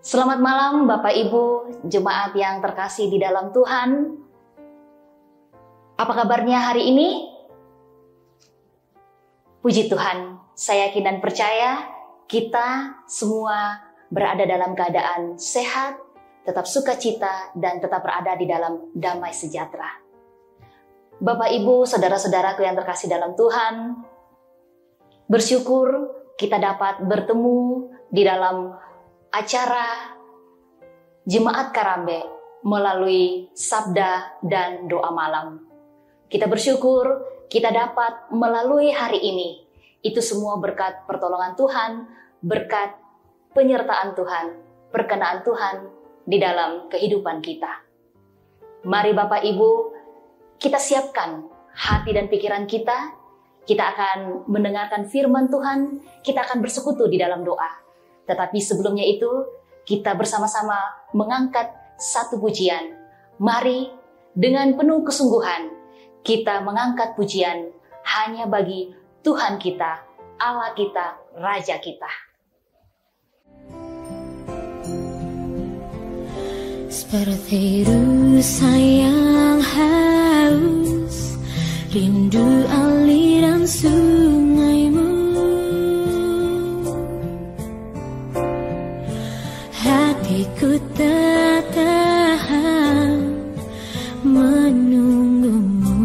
Selamat malam Bapak Ibu, jemaat yang terkasih di dalam Tuhan. Apa kabarnya hari ini? Puji Tuhan, saya yakin dan percaya kita semua berada dalam keadaan sehat, tetap sukacita, dan tetap berada di dalam damai sejahtera. Bapak Ibu, saudara-saudaraku yang terkasih dalam Tuhan, bersyukur kita dapat bertemu di dalam acara Jemaat Karambe melalui sabda dan doa malam. Kita bersyukur kita dapat melalui hari ini. Itu semua berkat pertolongan Tuhan, berkat penyertaan Tuhan, perkenaan Tuhan di dalam kehidupan kita. Mari Bapak Ibu, kita siapkan hati dan pikiran kita. Kita akan mendengarkan firman Tuhan, kita akan bersekutu di dalam doa. Tetapi sebelumnya itu, kita bersama-sama mengangkat satu pujian. Mari dengan penuh kesungguhan, kita mengangkat pujian hanya bagi Tuhan kita, Allah kita, Raja kita. Seperti rusa yang haus, rindu aliran sungaimu. Hatiku tak tahan menunggumu.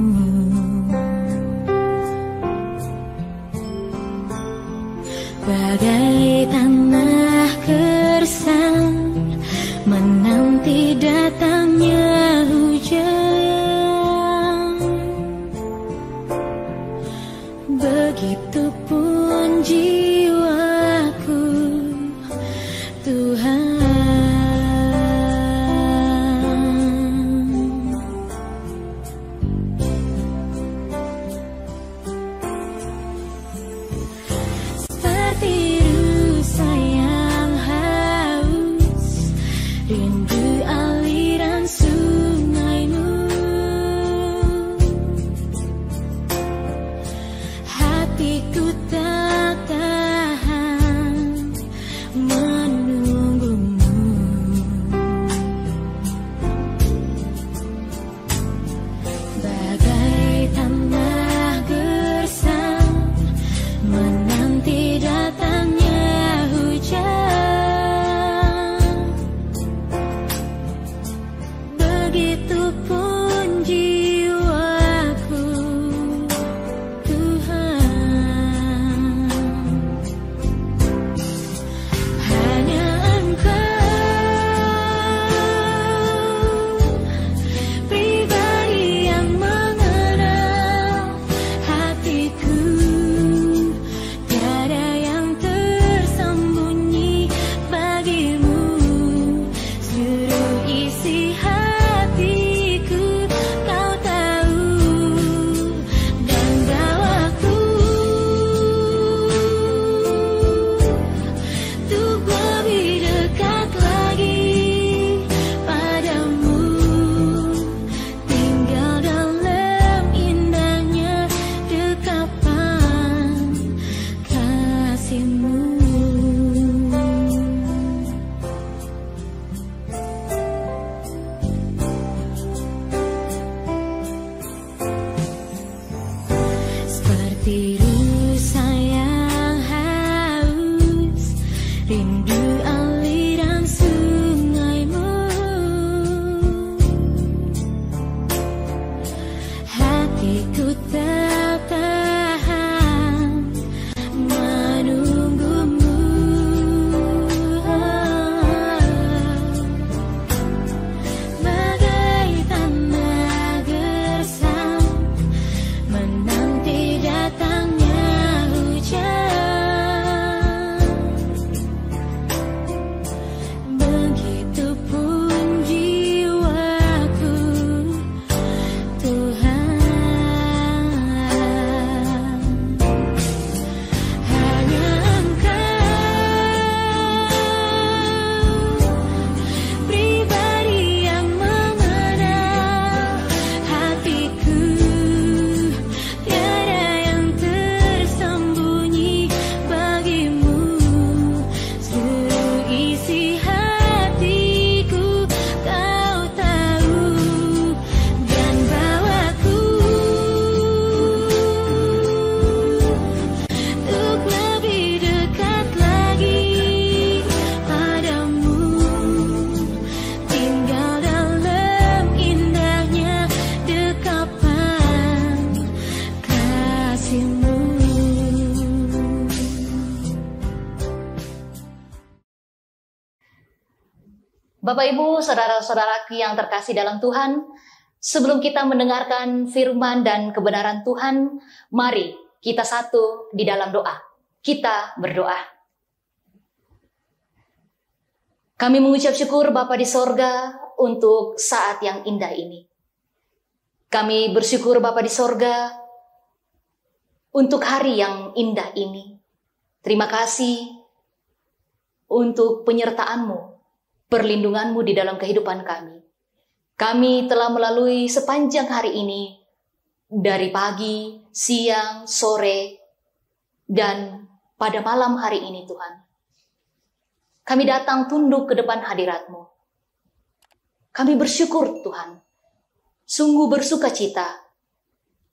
Bagai tanah gersang menanti datangnya hujan. Begitupun jiwaku, Tuhan. Seperti rusa yang haus, rindu aliran sungaimu. Hatiku Bapak Ibu, saudara-saudaraku yang terkasih dalam Tuhan, sebelum kita mendengarkan firman dan kebenaran Tuhan, mari kita satu di dalam doa. Kita berdoa. Kami mengucap syukur Bapa di sorga untuk saat yang indah ini. Kami bersyukur Bapa di sorga untuk hari yang indah ini. Terima kasih untuk penyertaan-Mu, perlindungan-Mu di dalam kehidupan kami. Kami telah melalui sepanjang hari ini, dari pagi, siang, sore, dan pada malam hari ini Tuhan. Kami datang tunduk ke depan hadirat-Mu. Kami bersyukur Tuhan, sungguh bersuka cita,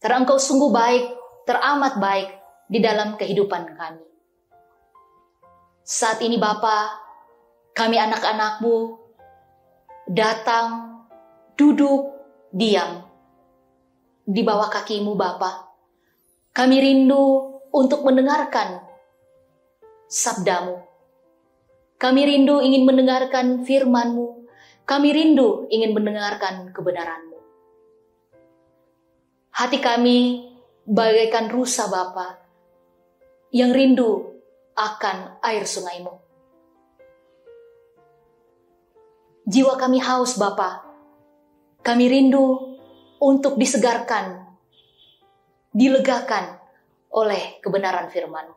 karena Engkau sungguh baik, teramat baik di dalam kehidupan kami. Saat ini Bapa, kami anak-anak-Mu datang, duduk, diam di bawah kaki-Mu Bapa. Kami rindu untuk mendengarkan sabda-Mu. Kami rindu ingin mendengarkan firman-Mu. Kami rindu ingin mendengarkan kebenaran-Mu. Hati kami bagaikan rusa Bapa yang rindu akan air sungai-Mu. Jiwa kami haus Bapa. Kami rindu untuk disegarkan, dilegakan oleh kebenaran firman-Mu.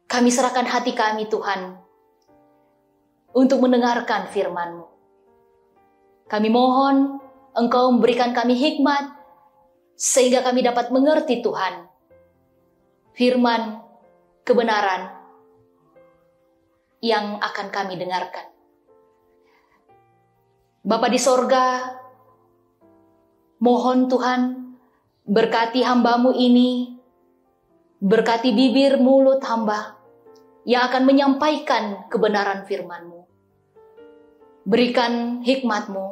Kami serahkan hati kami Tuhan untuk mendengarkan firman-Mu. Kami mohon Engkau memberikan kami hikmat sehingga kami dapat mengerti Tuhan firman kebenaran yang akan kami dengarkan. Bapa di sorga, mohon Tuhan berkati hamba-Mu ini, berkati bibir mulut hamba yang akan menyampaikan kebenaran firman-Mu. Berikan hikmat-Mu,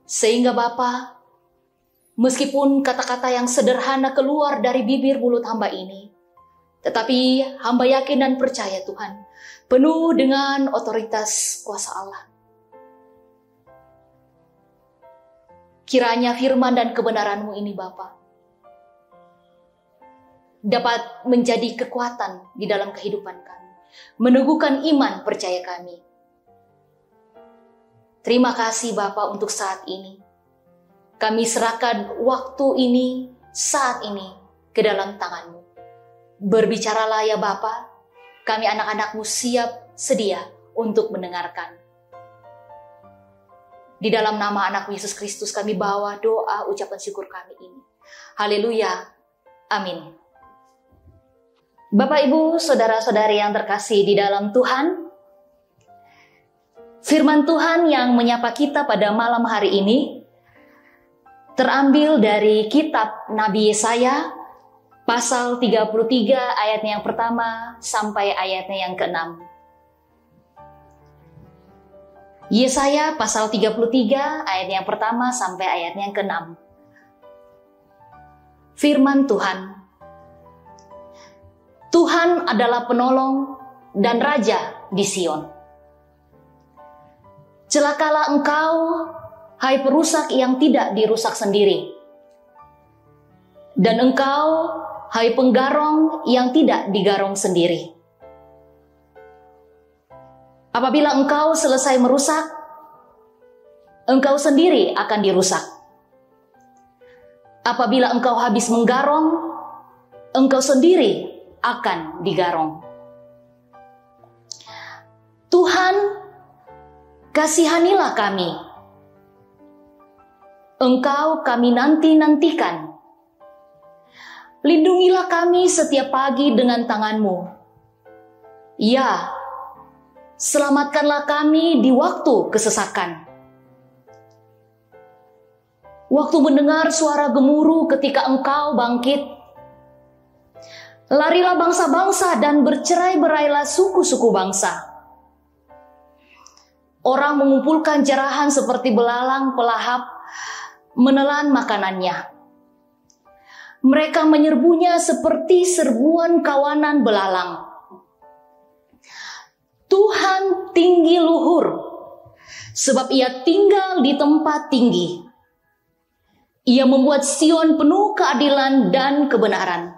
sehingga Bapa, meskipun kata-kata yang sederhana keluar dari bibir mulut hamba ini, tetapi hamba yakin dan percaya Tuhan, penuh dengan otoritas kuasa Allah. Kiranya firman dan kebenaran-Mu ini Bapa, dapat menjadi kekuatan di dalam kehidupan kami, meneguhkan iman percaya kami. Terima kasih Bapa untuk saat ini. Kami serahkan waktu ini, saat ini ke dalam tangan-Mu. Berbicaralah ya Bapa, kami anak-anak-Mu siap sedia untuk mendengarkan. Di dalam nama anak Yesus Kristus kami bawa doa ucapan syukur kami ini. Haleluya, amin. Bapak, Ibu, saudara-saudari yang terkasih di dalam Tuhan, firman Tuhan yang menyapa kita pada malam hari ini terambil dari kitab Nabi Yesaya pasal 33 ayatnya yang pertama sampai ayatnya yang ke-6. Yesaya pasal 33 ayatnya yang pertama sampai ayatnya yang ke-6. Firman Tuhan. Tuhan adalah penolong dan raja di Sion. Celakalah engkau, hai perusak yang tidak dirusak sendiri. Dan engkau, hai penggarong yang tidak digarong sendiri. Apabila engkau selesai merusak, engkau sendiri akan dirusak. Apabila engkau habis menggarong, engkau sendiri akan digarong. Tuhan, kasihanilah kami. Engkau kami nanti-nantikan. Lindungilah kami setiap pagi dengan tangan-Mu. Ya, selamatkanlah kami di waktu kesesakan. Waktu mendengar suara gemuruh ketika Engkau bangkit, larilah bangsa-bangsa dan bercerai-berailah suku-suku bangsa. Orang mengumpulkan jarahan seperti belalang pelahap, menelan makanannya. Mereka menyerbunya seperti serbuan kawanan belalang. Tuhan tinggi luhur, sebab Ia tinggal di tempat tinggi. Ia membuat Sion penuh keadilan dan kebenaran.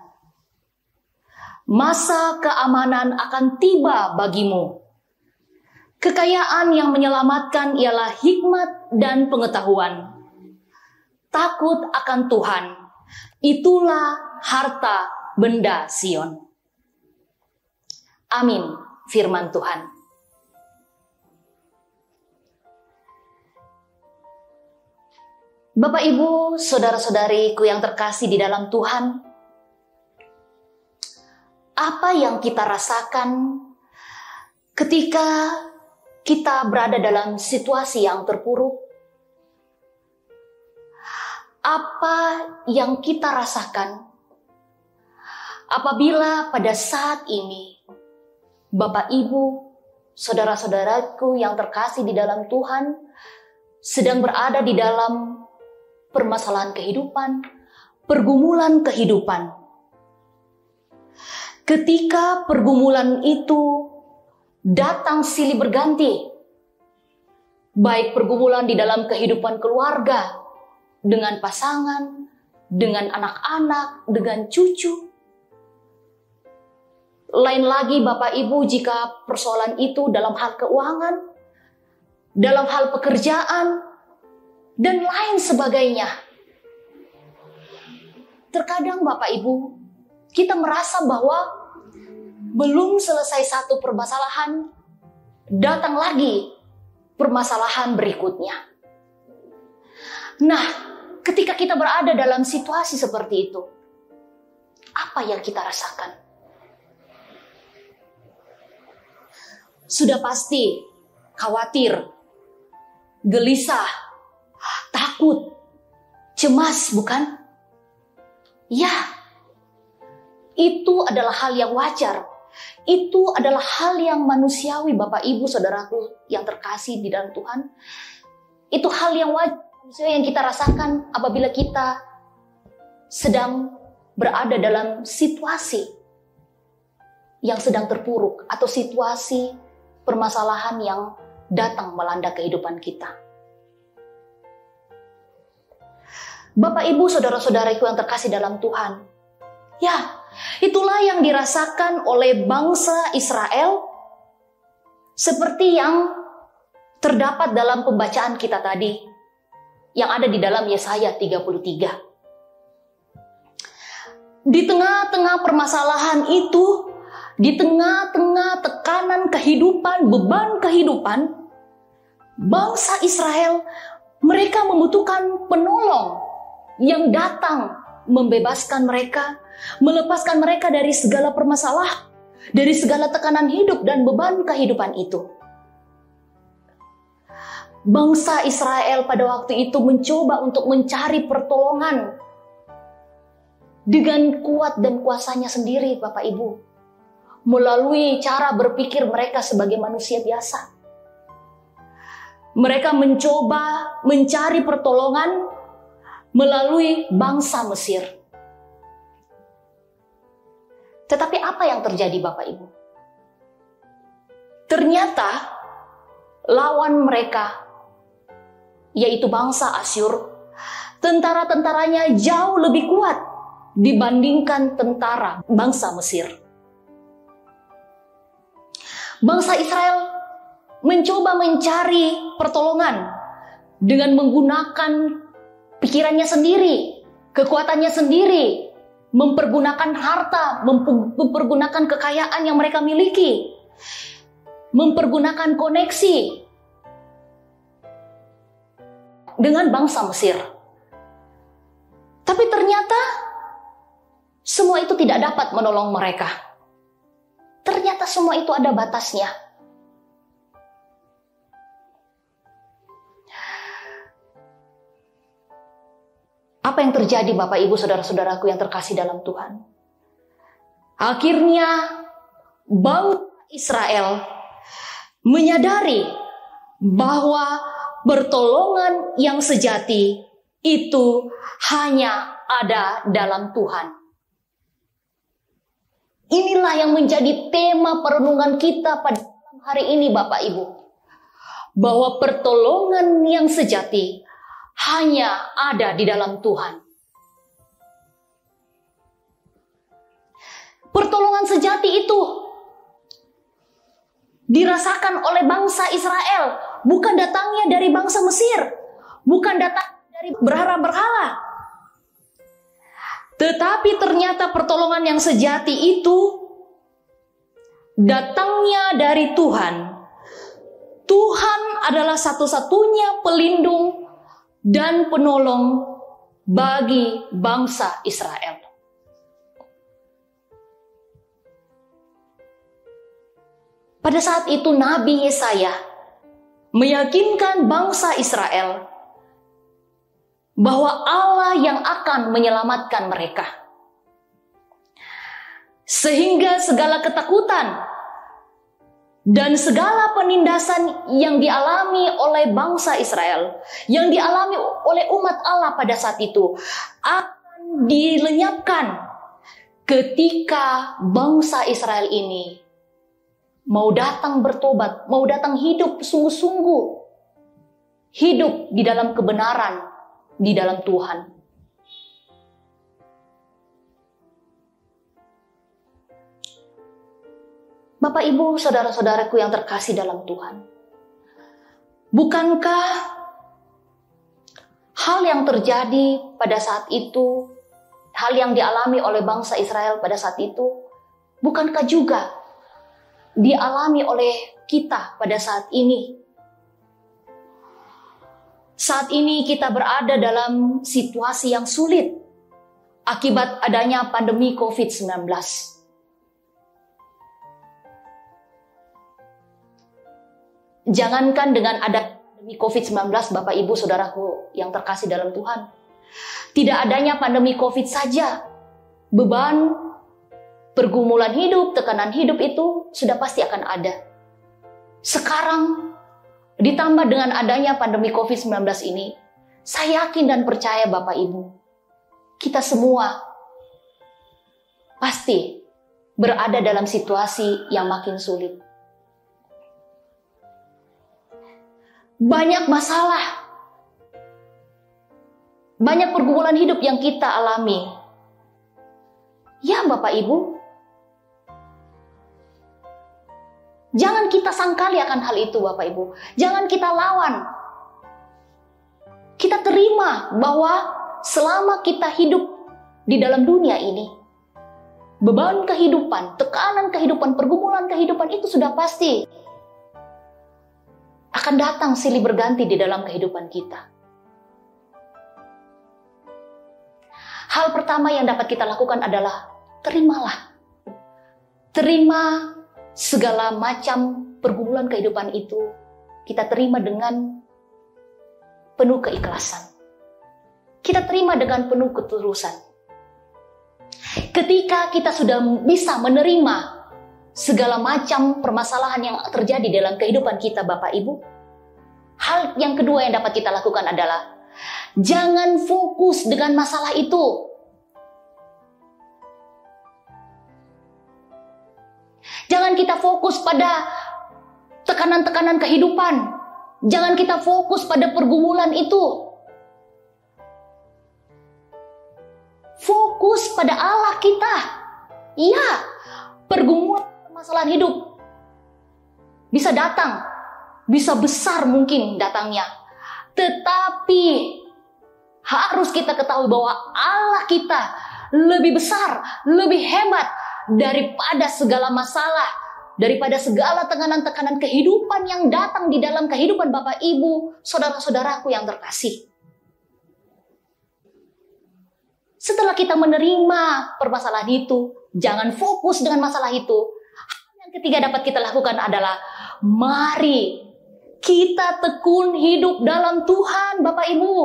Masa keamanan akan tiba bagimu. Kekayaan yang menyelamatkan ialah hikmat dan pengetahuan. Takut akan Tuhan, itulah harta benda Sion. Amin, firman Tuhan. Bapak, Ibu, saudara-saudariku yang terkasih di dalam Tuhan, apa yang kita rasakan ketika kita berada dalam situasi yang terpuruk? Apa yang kita rasakan apabila pada saat ini Bapak, Ibu, saudara-saudaraku yang terkasih di dalam Tuhan sedang berada di dalam permasalahan kehidupan, pergumulan kehidupan. Ketika pergumulan itu datang silih berganti, baik pergumulan di dalam kehidupan keluarga, dengan pasangan, dengan anak-anak, dengan cucu. Lain lagi Bapak Ibu jika persoalan itu dalam hal keuangan, dalam hal pekerjaan, dan lain sebagainya. Terkadang Bapak Ibu, kita merasa bahwa belum selesai satu permasalahan, datang lagi permasalahan berikutnya. Nah, ketika kita berada dalam situasi seperti itu, apa yang kita rasakan? Sudah pasti khawatir, gelisah, takut, cemas, bukan? Ya, itu adalah hal yang wajar. Itu adalah hal yang manusiawi, Bapak, Ibu, saudaraku yang terkasih di dalam Tuhan. Itu hal yang wajar yang kita rasakan apabila kita sedang berada dalam situasi yang sedang terpuruk atau situasi permasalahan yang datang melanda kehidupan kita. Bapak, Ibu, saudara-saudariku yang terkasih dalam Tuhan, ya, itulah yang dirasakan oleh bangsa Israel seperti yang terdapat dalam pembacaan kita tadi yang ada di dalam Yesaya 33. Di tengah-tengah permasalahan itu, di tengah-tengah tekanan kehidupan, beban kehidupan, bangsa Israel, mereka membutuhkan penolong yang datang membebaskan mereka, melepaskan mereka dari segala permasalahan, dari segala tekanan hidup dan beban kehidupan itu. Bangsa Israel pada waktu itu mencoba untuk mencari pertolongan dengan kuat dan kuasanya sendiri, Bapak Ibu, melalui cara berpikir mereka sebagai manusia biasa. Mereka mencoba mencari pertolongan melalui bangsa Mesir. Tetapi apa yang terjadi, Bapak Ibu? Ternyata lawan mereka, yaitu bangsa Asyur, tentara-tentaranya jauh lebih kuat dibandingkan tentara bangsa Mesir. Bangsa Israel mencoba mencari pertolongan dengan menggunakan pikirannya sendiri, kekuatannya sendiri, mempergunakan harta, mempergunakan kekayaan yang mereka miliki, mempergunakan koneksi dengan bangsa Mesir. Tapi ternyata semua itu tidak dapat menolong mereka. Ternyata semua itu ada batasnya. Apa yang terjadi, Bapak, Ibu, saudara-saudaraku yang terkasih dalam Tuhan? Akhirnya bangsa Israel menyadari bahwa pertolongan yang sejati itu hanya ada dalam Tuhan. Inilah yang menjadi tema perenungan kita pada hari ini Bapak Ibu, bahwa pertolongan yang sejati hanya ada di dalam Tuhan. Pertolongan sejati itu dirasakan oleh bangsa Israel, bukan datangnya dari bangsa Mesir, bukan datang dari berhala-berhala. Tetapi ternyata pertolongan yang sejati itu datangnya dari Tuhan. Tuhan adalah satu-satunya pelindung dan penolong bagi bangsa Israel. Pada saat itu Nabi Yesaya meyakinkan bangsa Israel bahwa Allah yang akan menyelamatkan mereka. Sehingga segala ketakutan dan segala penindasan yang dialami oleh bangsa Israel, yang dialami oleh umat Allah pada saat itu, akan dilenyapkan ketika bangsa Israel ini mau datang bertobat, mau datang hidup sungguh-sungguh, hidup di dalam kebenaran, di dalam Tuhan. Bapak, Ibu, saudara-saudaraku yang terkasih dalam Tuhan, bukankah hal yang terjadi pada saat itu, hal yang dialami oleh bangsa Israel pada saat itu, bukankah juga dialami oleh kita pada saat ini? Saat ini kita berada dalam situasi yang sulit akibat adanya pandemi COVID-19. Jangankan dengan ada pandemi COVID-19, Bapak Ibu Saudaraku yang terkasih dalam Tuhan, tidak adanya pandemi COVID saja, beban pergumulan hidup, tekanan hidup itu sudah pasti akan ada. Sekarang ditambah dengan adanya pandemi COVID-19 ini, saya yakin dan percaya Bapak Ibu, kita semua pasti berada dalam situasi yang makin sulit. Banyak masalah, banyak pergumulan hidup yang kita alami. Ya Bapak Ibu, jangan kita sangkali akan hal itu Bapak Ibu. Jangan kita lawan. Kita terima bahwa selama kita hidup di dalam dunia ini, beban kehidupan, tekanan kehidupan, pergumulan kehidupan itu sudah pasti akan datang silih berganti di dalam kehidupan kita. Hal pertama yang dapat kita lakukan adalah terimalah. Terima segala macam pergumulan kehidupan itu, kita terima dengan penuh keikhlasan. Kita terima dengan penuh ketulusan. Ketika kita sudah bisa menerima segala macam permasalahan yang terjadi dalam kehidupan kita Bapak Ibu, hal yang kedua yang dapat kita lakukan adalah jangan fokus dengan masalah itu. Jangan kita fokus pada tekanan-tekanan kehidupan. Jangan kita fokus pada pergumulan itu. Fokus pada Allah kita. Iya, pergumulan permasalahan hidup bisa datang, bisa besar mungkin datangnya. Tetapi harus kita ketahui bahwa Allah kita lebih besar, lebih hebat daripada segala masalah, daripada segala tekanan-tekanan kehidupan yang datang di dalam kehidupan Bapak Ibu, saudara-saudaraku yang terkasih. Setelah kita menerima permasalahan itu, jangan fokus dengan masalah itu. Yang ketiga dapat kita lakukan adalah mari kita tekun hidup dalam Tuhan Bapak Ibu.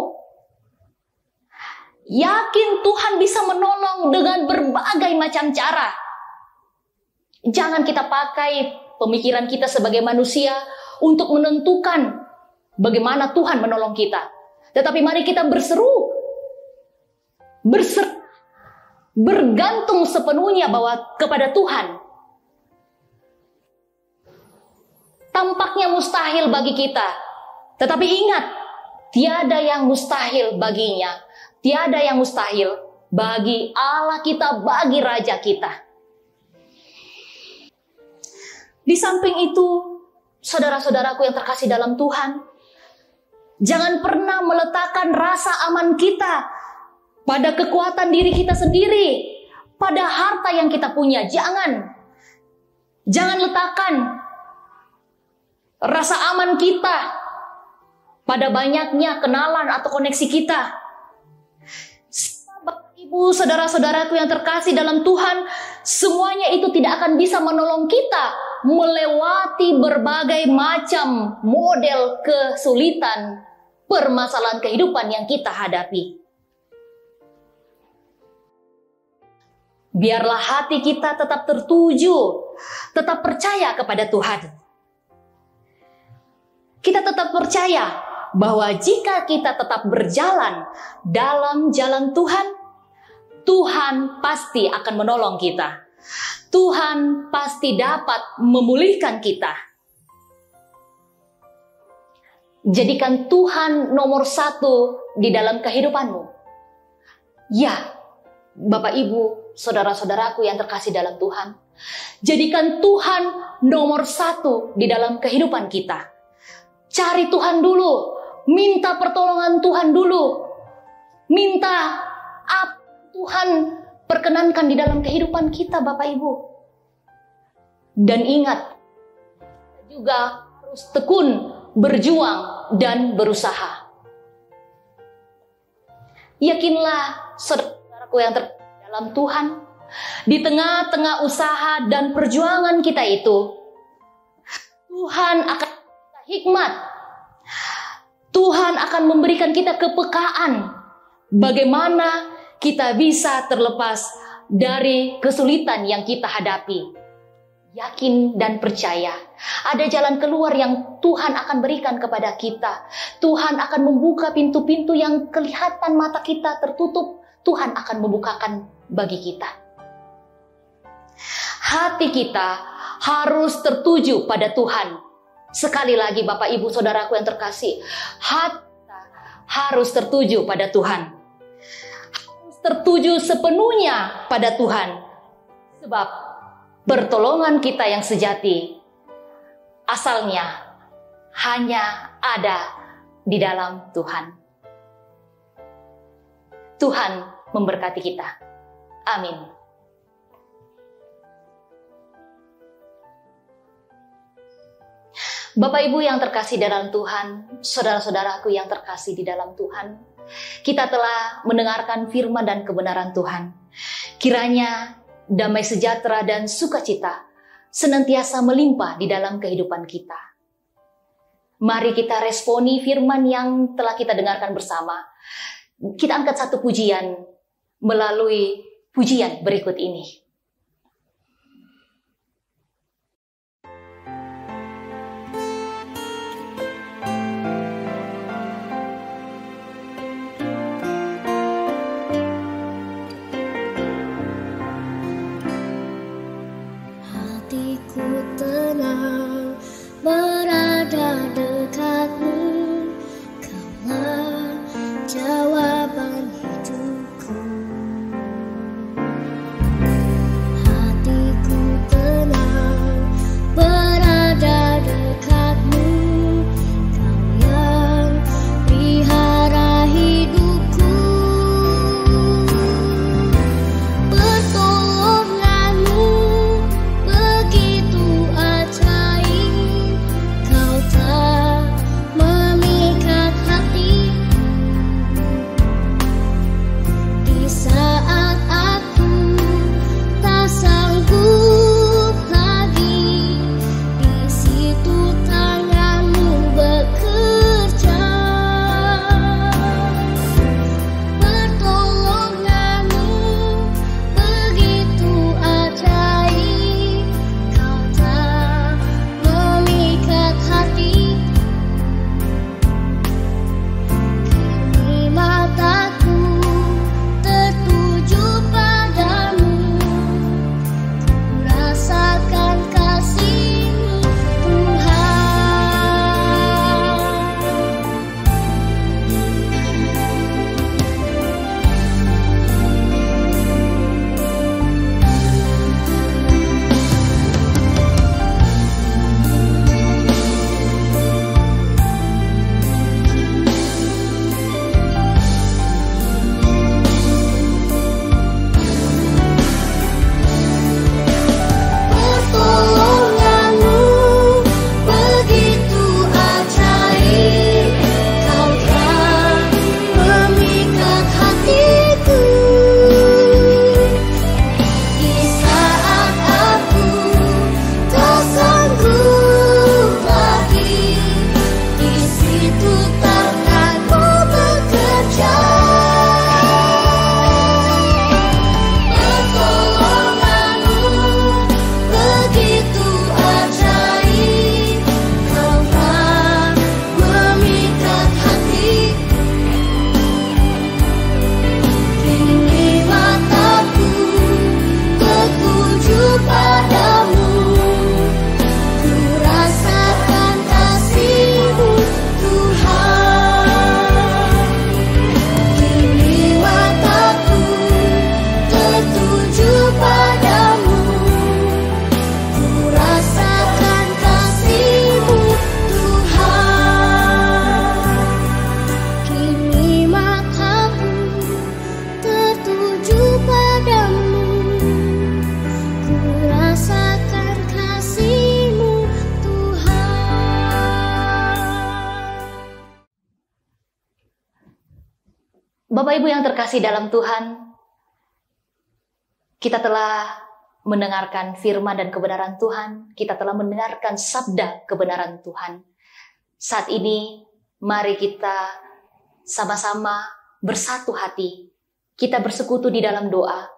Yakin Tuhan bisa menolong dengan berbagai macam cara. Jangan kita pakai pemikiran kita sebagai manusia untuk menentukan bagaimana Tuhan menolong kita. Tetapi mari kita bergantung sepenuhnya bahwa kepada Tuhan. tampaknya mustahil bagi kita. Tetapi ingat, tiada yang mustahil baginya. Tiada yang mustahil bagi Allah kita, bagi Raja kita. Di samping itu, saudara-saudaraku yang terkasih dalam Tuhan, jangan pernah meletakkan rasa aman kita pada kekuatan diri kita sendiri, pada harta yang kita punya. Jangan letakkan rasa aman kita pada banyaknya kenalan atau koneksi kita. Bapak, Ibu, saudara-saudaraku yang terkasih dalam Tuhan, semuanya itu tidak akan bisa menolong kita melewati berbagai macam model kesulitan, permasalahan kehidupan yang kita hadapi. Biarlah hati kita tetap tertuju, tetap percaya kepada Tuhan. Kita tetap percaya bahwa jika kita tetap berjalan dalam jalan Tuhan, Tuhan pasti akan menolong kita. Tuhan pasti dapat memulihkan kita. Jadikan Tuhan nomor 1 di dalam kehidupanmu. Ya, Bapak Ibu, saudara-saudaraku yang terkasih dalam Tuhan, jadikan Tuhan nomor 1 di dalam kehidupan kita. Cari Tuhan dulu. Minta pertolongan Tuhan dulu. Minta apa Tuhan perkenankan di dalam kehidupan kita, Bapak Ibu. Dan ingat, juga harus tekun, berjuang, dan berusaha. Yakinlah, saudara-saudaraku yang terkasih dalam Tuhan, di tengah-tengah usaha dan perjuangan kita itu, Tuhan akan memberikan hikmat. Tuhan akan memberikan kita kepekaan bagaimana kita bisa terlepas dari kesulitan yang kita hadapi. Yakin dan percaya, ada jalan keluar yang Tuhan akan berikan kepada kita. Tuhan akan membuka pintu-pintu yang kelihatan mata kita tertutup. Tuhan akan membukakan bagi kita. Hati kita harus tertuju pada Tuhan. Sekali lagi Bapak Ibu Saudaraku yang terkasih, hati harus tertuju pada Tuhan. Harus tertuju sepenuhnya pada Tuhan. Sebab pertolongan kita yang sejati asalnya hanya ada di dalam Tuhan. Tuhan memberkati kita. Amin. Bapak Ibu yang terkasih dalam Tuhan, saudara-saudaraku yang terkasih di dalam Tuhan, kita telah mendengarkan firman dan kebenaran Tuhan. Kiranya damai sejahtera dan sukacita senantiasa melimpah di dalam kehidupan kita. Mari kita responi firman yang telah kita dengarkan bersama. Kita angkat satu pujian melalui pujian berikut ini. Hatiku tenang berada dekatmu, Kaulah jawaban hidupku. Bapak Ibu yang terkasih dalam Tuhan, kita telah mendengarkan firman dan kebenaran Tuhan. Kita telah mendengarkan sabda kebenaran Tuhan. Saat ini, mari kita sama-sama bersatu hati. Kita bersekutu di dalam doa.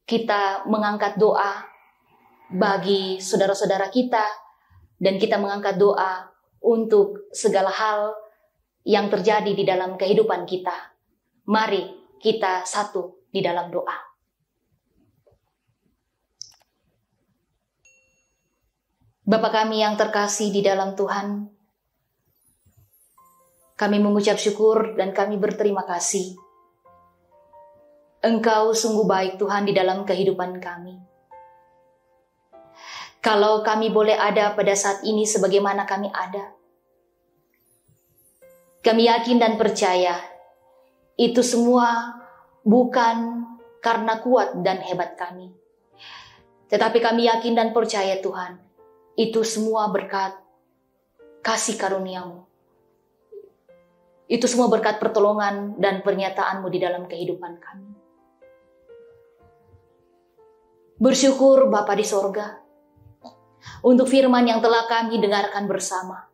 Kita mengangkat doa bagi saudara-saudara kita. Dan kita mengangkat doa untuk segala hal yang terjadi di dalam kehidupan kita. Mari kita satu di dalam doa. Bapa kami yang terkasih di dalam Tuhan, kami mengucap syukur dan kami berterima kasih. Engkau sungguh baik Tuhan di dalam kehidupan kami. Kalau kami boleh ada pada saat ini sebagaimana kami ada, kami yakin dan percaya itu semua bukan karena kuat dan hebat kami. Tetapi kami yakin dan percaya Tuhan, itu semua berkat kasih karunia-Mu. Itu semua berkat pertolongan dan pernyataan-Mu di dalam kehidupan kami. Bersyukur Bapa di sorga untuk firman yang telah kami dengarkan bersama.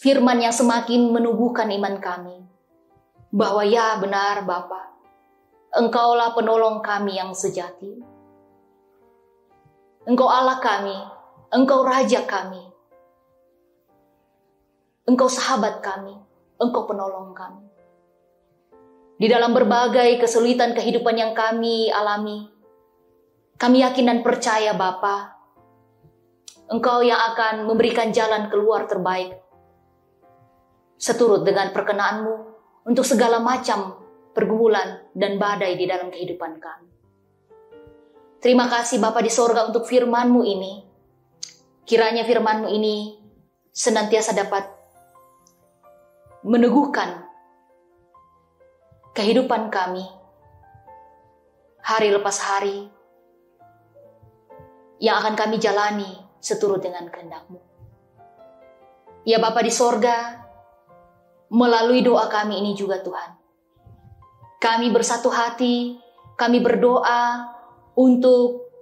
Firman yang semakin menumbuhkan iman kami. Bahwa ya benar Bapa, Engkaulah penolong kami yang sejati. Engkau Allah kami, Engkau Raja kami. Engkau sahabat kami, Engkau penolong kami. Di dalam berbagai kesulitan kehidupan yang kami alami, kami yakin dan percaya Bapa, Engkau yang akan memberikan jalan keluar terbaik seturut dengan perkenan-Mu untuk segala macam pergumulan dan badai di dalam kehidupan kami. Terima kasih Bapa di sorga untuk firman-Mu ini. Kiranya firman-Mu ini senantiasa dapat meneguhkan kehidupan kami hari lepas hari yang akan kami jalani seturut dengan kehendak-Mu. Ya Bapa di sorga, melalui doa kami ini juga Tuhan, kami bersatu hati, kami berdoa untuk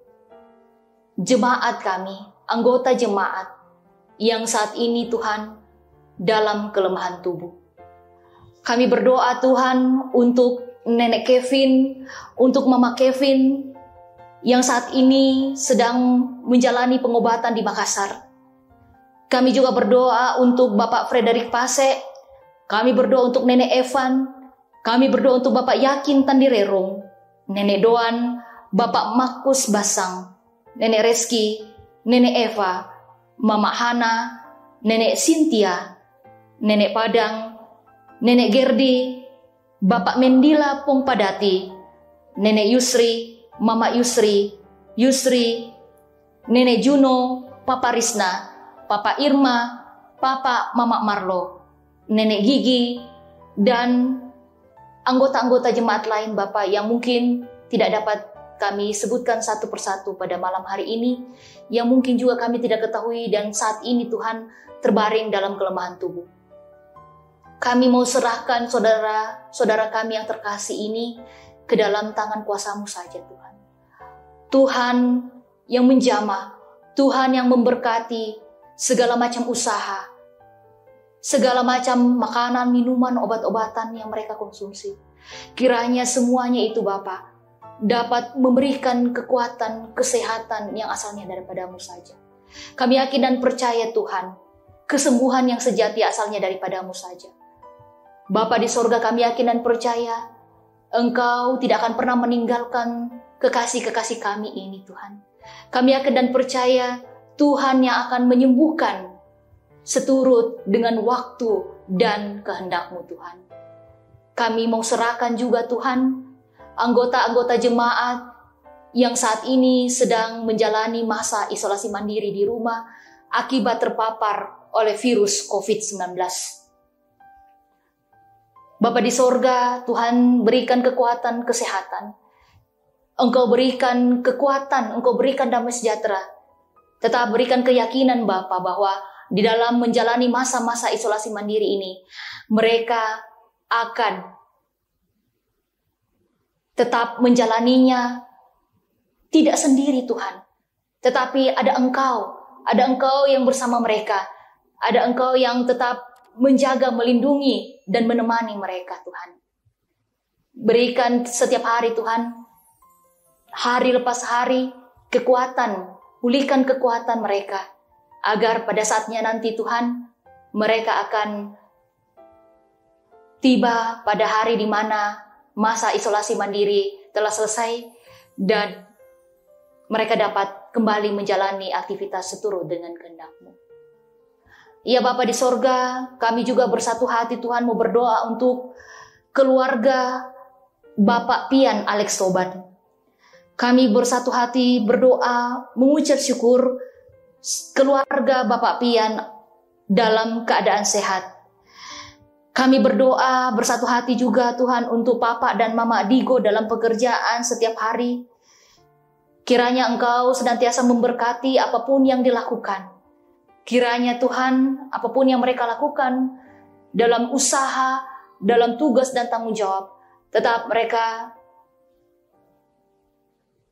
jemaat kami, anggota jemaat yang saat ini Tuhan dalam kelemahan tubuh. Kami berdoa Tuhan untuk Nenek Kevin, untuk Mama Kevin yang saat ini sedang menjalani pengobatan di Makassar. Kami juga berdoa untuk Bapak Frederick Pase. Kami berdoa untuk Nenek Evan. Kami berdoa untuk Bapak Yakin Tandirerong, Nenek Doan, Bapak Markus Basang, Nenek Reski, Nenek Eva, Mama Hana, Nenek Cynthia, Nenek Padang, Nenek Gerdi, Bapak Mendila Pongpadati, Nenek Yusri, Mama Yusri, Nenek Juno, Papa Risna, Papa Irma, Papa Mama Marlo, Nenek Gigi, dan anggota-anggota jemaat lain Bapak yang mungkin tidak dapat kami sebutkan satu persatu pada malam hari ini, yang mungkin juga kami tidak ketahui dan saat ini Tuhan terbaring dalam kelemahan tubuh. Kami mau serahkan saudara-saudara kami yang terkasih ini ke dalam tangan kuasa-Mu saja Tuhan. Tuhan yang menjamah, Tuhan yang memberkati segala macam usaha, segala macam makanan, minuman, obat-obatan yang mereka konsumsi. Kiranya semuanya itu Bapa dapat memberikan kekuatan, kesehatan yang asalnya daripada-Mu saja. Kami yakin dan percaya Tuhan, kesembuhan yang sejati asalnya daripada-Mu saja. Bapa di sorga, kami yakin dan percaya Engkau tidak akan pernah meninggalkan kekasih-kekasih kami ini Tuhan. Kami yakin dan percaya Tuhan yang akan menyembuhkan seturut dengan waktu dan kehendak-Mu Tuhan. Kami mau serahkan juga Tuhan anggota-anggota jemaat yang saat ini sedang menjalani masa isolasi mandiri di rumah akibat terpapar oleh virus COVID-19. Bapa di sorga, Tuhan berikan kekuatan kesehatan. Engkau berikan kekuatan, Engkau berikan damai sejahtera. Tetap berikan keyakinan Bapa bahwa di dalam menjalani masa-masa isolasi mandiri ini, mereka akan tetap menjalaninya tidak sendiri Tuhan. Tetapi ada Engkau yang bersama mereka. Ada Engkau yang tetap menjaga, melindungi, dan menemani mereka Tuhan. Berikan setiap hari Tuhan, hari lepas hari, kekuatan, pulihkan kekuatan mereka. Agar pada saatnya nanti Tuhan, mereka akan tiba pada hari di mana masa isolasi mandiri telah selesai dan mereka dapat kembali menjalani aktivitas seturut dengan kehendak-Mu. Ya Bapa di sorga, kami juga bersatu hati Tuhan mau berdoa untuk keluarga Bapak Pian Alex Toban. Kami bersatu hati berdoa mengucap syukur keluarga Bapak Pian dalam keadaan sehat. Kami berdoa bersatu hati juga Tuhan untuk Papa dan Mama Digo dalam pekerjaan setiap hari. Kiranya Engkau senantiasa memberkati apapun yang dilakukan. Kiranya Tuhan apapun yang mereka lakukan dalam usaha, dalam tugas dan tanggung jawab, tetap mereka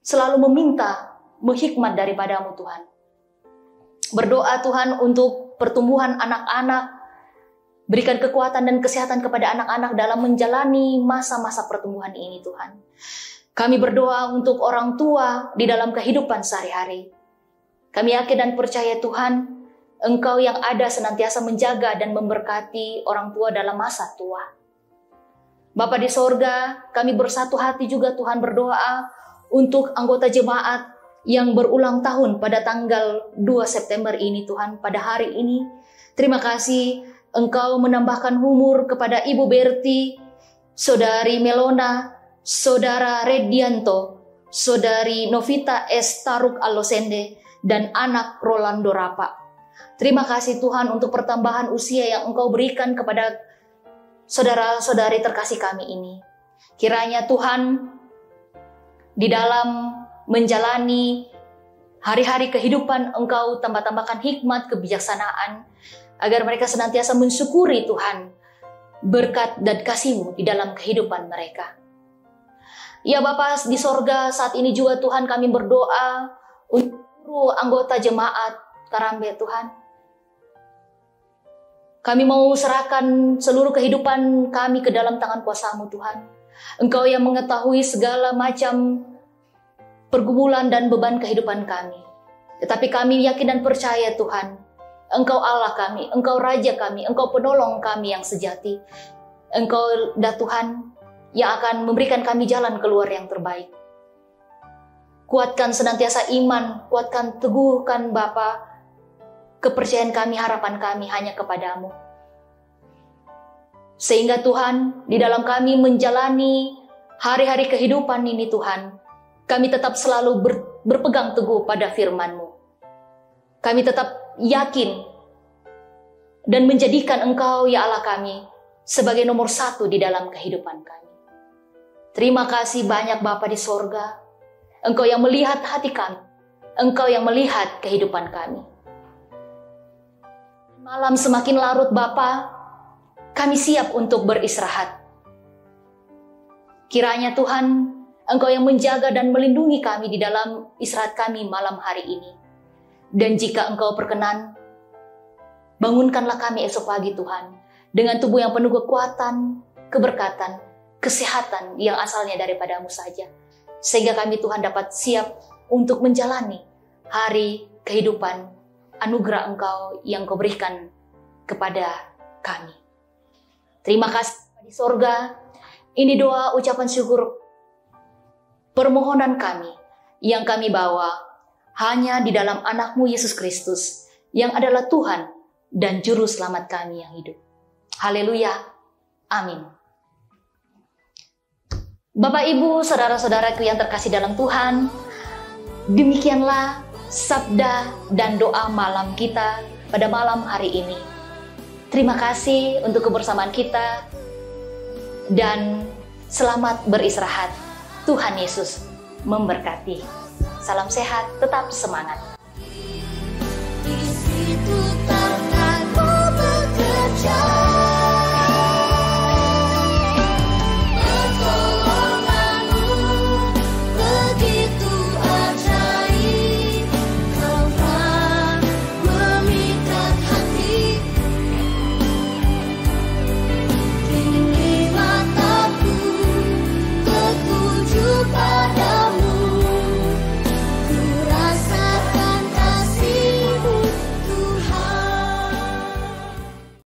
selalu meminta menghikmat daripada-Mu Tuhan. Berdoa Tuhan untuk pertumbuhan anak-anak. Berikan kekuatan dan kesehatan kepada anak-anak dalam menjalani masa-masa pertumbuhan ini Tuhan. Kami berdoa untuk orang tua di dalam kehidupan sehari-hari. Kami yakin dan percaya Tuhan, Engkau yang ada senantiasa menjaga dan memberkati orang tua dalam masa tua. Bapa di sorga, kami bersatu hati juga Tuhan berdoa untuk anggota jemaat yang berulang tahun pada tanggal 2 September ini Tuhan, pada hari ini. Terima kasih Engkau menambahkan umur kepada Ibu Berti, Saudari Melona, Saudara Redianto, Saudari Novita S. Taruk Alosende, dan anak Rolando Rapa. Terima kasih Tuhan untuk pertambahan usia yang Engkau berikan kepada saudara-saudari terkasih kami ini. Kiranya Tuhan di dalam menjalani hari-hari kehidupan Engkau tambah-tambahkan hikmat, kebijaksanaan, agar mereka senantiasa mensyukuri Tuhan berkat dan kasih-Mu di dalam kehidupan mereka. Ya Bapa di sorga, saat ini juga Tuhan kami berdoa untuk seluruh anggota jemaat Karambe Tuhan. Kami mau serahkan seluruh kehidupan kami ke dalam tangan kuasa-Mu Tuhan. Engkau yang mengetahui segala macam pergumulan dan beban kehidupan kami. Tetapi kami yakin dan percaya Tuhan, Engkau Allah kami, Engkau Raja kami, Engkau penolong kami yang sejati. Engkau dah Tuhan yang akan memberikan kami jalan keluar yang terbaik. Kuatkan senantiasa iman, kuatkan teguhkan Bapa kepercayaan kami, harapan kami hanya kepadamu. Sehingga Tuhan, di dalam kami menjalani hari-hari kehidupan ini Tuhan, kami tetap selalu berpegang teguh pada firman-Mu. Kami tetap yakin dan menjadikan Engkau ya Allah kami sebagai nomor satu di dalam kehidupan kami. Terima kasih banyak Bapa di sorga. Engkau yang melihat hati kami. Engkau yang melihat kehidupan kami. Malam semakin larut Bapa, kami siap untuk beristirahat. Kiranya Tuhan, Engkau yang menjaga dan melindungi kami di dalam istirahat kami malam hari ini. Dan jika Engkau berkenan, bangunkanlah kami esok pagi Tuhan, dengan tubuh yang penuh kekuatan, keberkatan, kesehatan yang asalnya daripada-Mu saja. Sehingga kami Tuhan dapat siap untuk menjalani hari kehidupan anugerah Engkau yang Kau berikan kepada kami. Terima kasih di sorga. Ini doa ucapan syukur permohonan kami yang kami bawa hanya di dalam anak-Mu Yesus Kristus yang adalah Tuhan dan Juru Selamat kami yang hidup. Haleluya. Amin. Bapak, Ibu, saudara-saudaraku yang terkasih dalam Tuhan, demikianlah sabda dan doa malam kita pada malam hari ini. Terima kasih untuk kebersamaan kita dan selamat beristirahat. Tuhan Yesus memberkati. Salam sehat, tetap semangat.